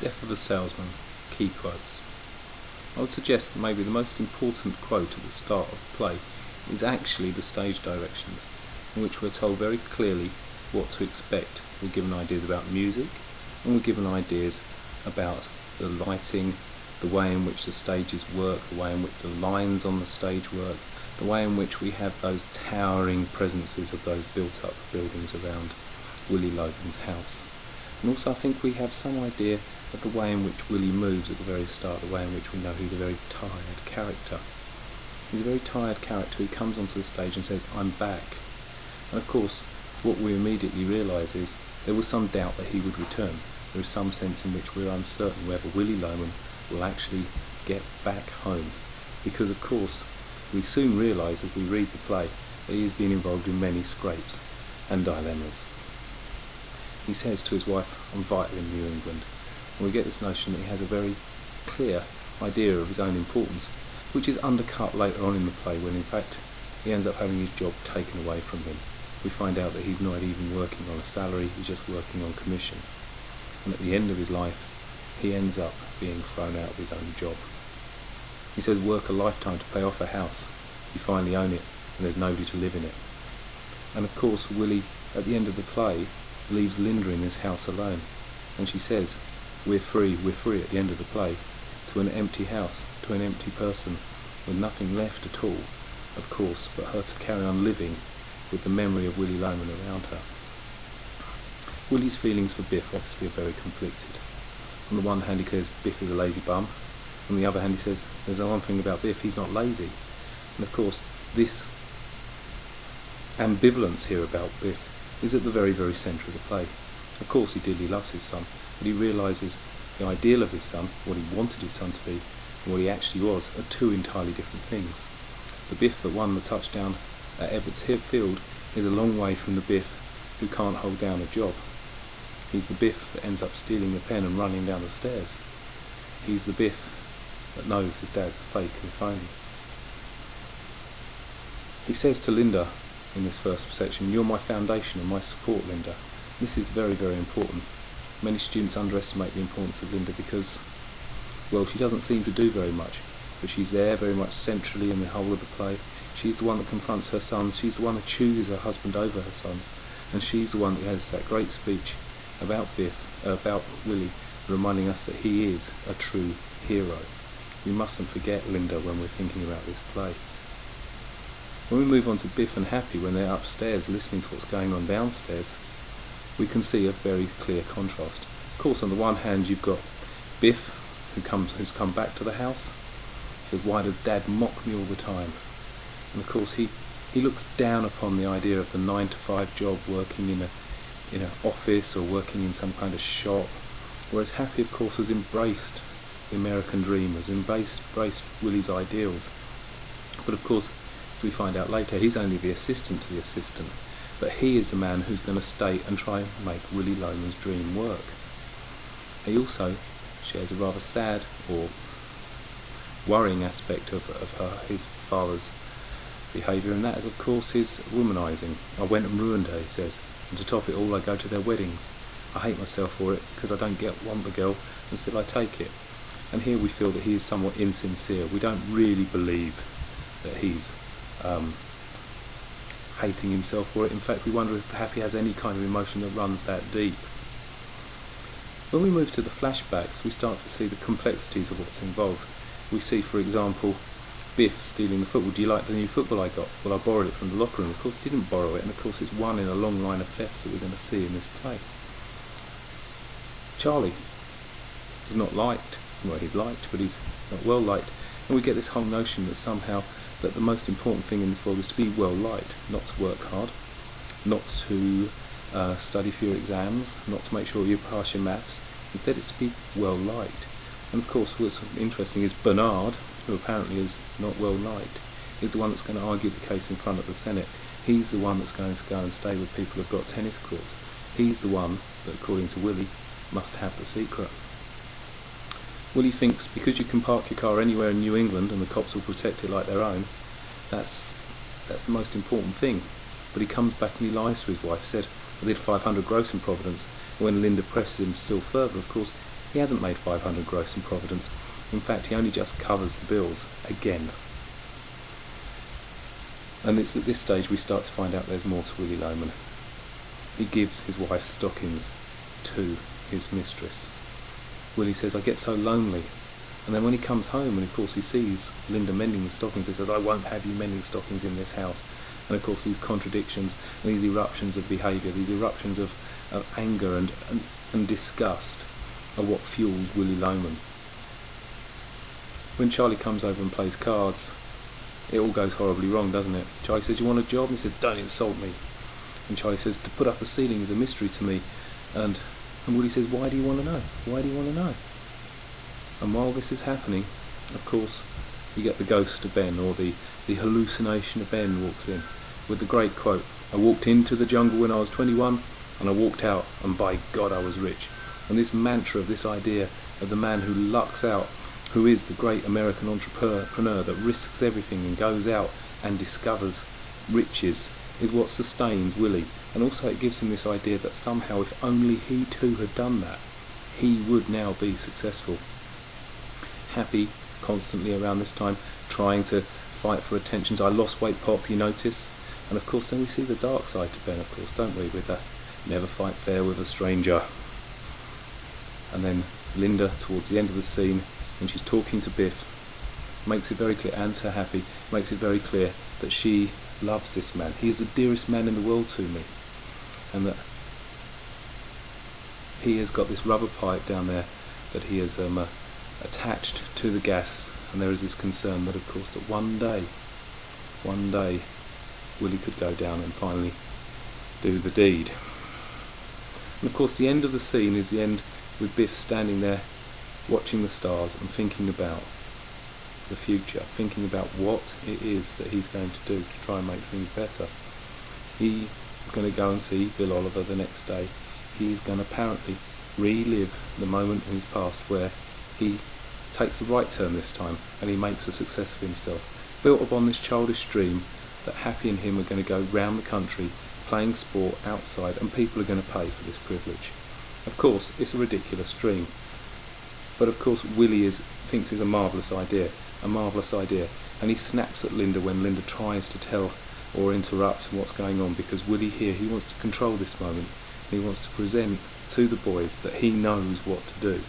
Death of a Salesman, key quotes. I would suggest that maybe the most important quote at the start of the play is actually the stage directions, in which we're told very clearly what to expect. We're given ideas about music, and we're given ideas about the lighting, the way in which the stages work, the way in which the lines on the stage work, the way in which we have those towering presences of those built-up buildings around Willy Logan's house. And also I think we have some idea of the way in which Willy moves at the very start, the way in which we know he's a very tired character. He's a very tired character who comes onto the stage and says, "I'm back." And of course, what we immediately realise is there was some doubt that he would return. There is some sense in which we're uncertain whether Willy Loman will actually get back home. Because of course, we soon realise as we read the play that he has been involved in many scrapes and dilemmas. He says to his wife, "I'm vital in New England." And we get this notion that he has a very clear idea of his own importance, which is undercut later on in the play when in fact he ends up having his job taken away from him. We find out that he's not even working on a salary, he's just working on commission. And at the end of his life, he ends up being thrown out of his own job. He says, work a lifetime to pay off a house. You finally own it, and there's nobody to live in it. And of course, Willy, at the end of the play, leaves Linda in this house alone. And she says, we're free at the end of the play, to an empty house, to an empty person, with nothing left at all, of course, but her to carry on living with the memory of Willy Loman around her. Willy's feelings for Biff obviously are very conflicted. On the one hand he says Biff is a lazy bum, on the other hand he says there's one thing about Biff, he's not lazy. And of course this ambivalence here about Biff is at the very, very centre of the play. Of course he dearly loves his son, but he realises the ideal of his son, what he wanted his son to be, and what he actually was, are two entirely different things. The Biff that won the touchdown at Ebbets Field is a long way from the Biff who can't hold down a job. He's the Biff that ends up stealing the pen and running down the stairs. He's the Biff that knows his dad's a fake and phony. He says to Linda in this first section, "You're my foundation and my support, Linda." This is very, very important. Many students underestimate the importance of Linda because, well, she doesn't seem to do very much, but she's there very much centrally in the whole of the play. She's the one that confronts her sons, she's the one that chooses her husband over her sons, and she's the one that has that great speech about Willy, reminding us that he is a true hero. We mustn't forget Linda when we're thinking about this play. When we move on to Biff and Happy, when they're upstairs listening to what's going on downstairs, we can see a very clear contrast. Of course, on the one hand you've got Biff, who's come back to the house, says, "Why does Dad mock me all the time?" And of course he looks down upon the idea of the 9-to-5 job, working in an office or working in some kind of shop, whereas Happy of course has embraced the American dream, has embraced Willy's ideals. But of course, as we find out later, he's only the assistant to the assistant, but he is the man who's going to stay and try and make Willy Loman's dream work. He also shares a rather sad or worrying aspect of his father's behaviour, and that is of course his womanising. "I went and ruined her," he says, "and to top it all I go to their weddings. I hate myself for it because I don't want the girl and still I take it." And here we feel that he is somewhat insincere. We don't really believe that he's hating himself for it. In fact, we wonder if Happy has any kind of emotion that runs that deep. When we move to the flashbacks, we start to see the complexities of what's involved. We see, for example, Biff stealing the football. "Do you like the new football I got?" "Well, I borrowed it from the locker room." Of course he didn't borrow it, and of course it's one in a long line of thefts that we're going to see in this play. Charlie is not liked. Well, he's liked, but he's not well liked. And we get this whole notion that somehow that the most important thing in this world is to be well liked, not to work hard, not to study for your exams, not to make sure you pass your maths. Instead it's to be well liked. And of course what's interesting is Bernard, who apparently is not well liked, is the one that's going to argue the case in front of the Senate. He's the one that's going to go and stay with people who've got tennis courts. He's the one that, according to Willy, must have the secret. Willy thinks because you can park your car anywhere in New England and the cops will protect it like their own, that's the most important thing. But he comes back and he lies to his wife. He said, "I did 500 gross in Providence." And when Linda presses him still further, of course, He hasn't made 500 gross in Providence. In fact, he only just covers the bills again. And it's at this stage we start to find out there's more to Willy Loman. He gives his wife's stockings to his mistress. Willy says, I get so lonely. And then when he comes home, and of course he sees Linda mending the stockings, he says, I won't have you mending stockings in this house. And of course these contradictions, and these eruptions of behaviour, these eruptions of anger and disgust are what fuels Willy Loman. When Charlie comes over and plays cards, it all goes horribly wrong, doesn't it? Charlie says, you want a job? And he says, don't insult me. And Charlie says, to put up a ceiling is a mystery to me. And Willy says, why do you want to know? Why do you want to know? And while this is happening, of course, you get the ghost of Ben, or the hallucination of Ben walks in with the great quote, I walked into the jungle when I was 21 and I walked out and by God I was rich. And this mantra of this idea of the man who lucks out, who is the great American entrepreneur that risks everything and goes out and discovers riches, is what sustains Willy. And also it gives him this idea that somehow if only he too had done that, he would now be successful. Happy constantly around this time, trying to fight for attentions. I lost weight, Pop, you notice? And of course then we see the dark side to Ben, of course, don't we, with the never fight fair with a stranger. And then Linda, towards the end of the scene, when she's talking to Biff, makes it very clear, and to Happy, makes it very clear that she loves this man. He is the dearest man in the world to me. And that he has got this rubber pipe down there that he has attached to the gas, and there is this concern that of course that one day Willy could go down and finally do the deed. And of course the end of the scene is the end with Biff standing there watching the stars and thinking about the future, thinking about what it is that he's going to do to try and make things better. He is going to go and see Bill Oliver the next day. He's going to apparently relive the moment in his past where he takes the right turn this time and he makes a success of himself, built upon this childish dream that Happy and him are going to go round the country playing sport outside and people are going to pay for this privilege. Of course it's a ridiculous dream, but of course Willy thinks it's a marvellous idea, and he snaps at Linda when Linda tries to tell or interrupt what's going on, because Willy here, he wants to control this moment. He wants to present to the boys that he knows what to do.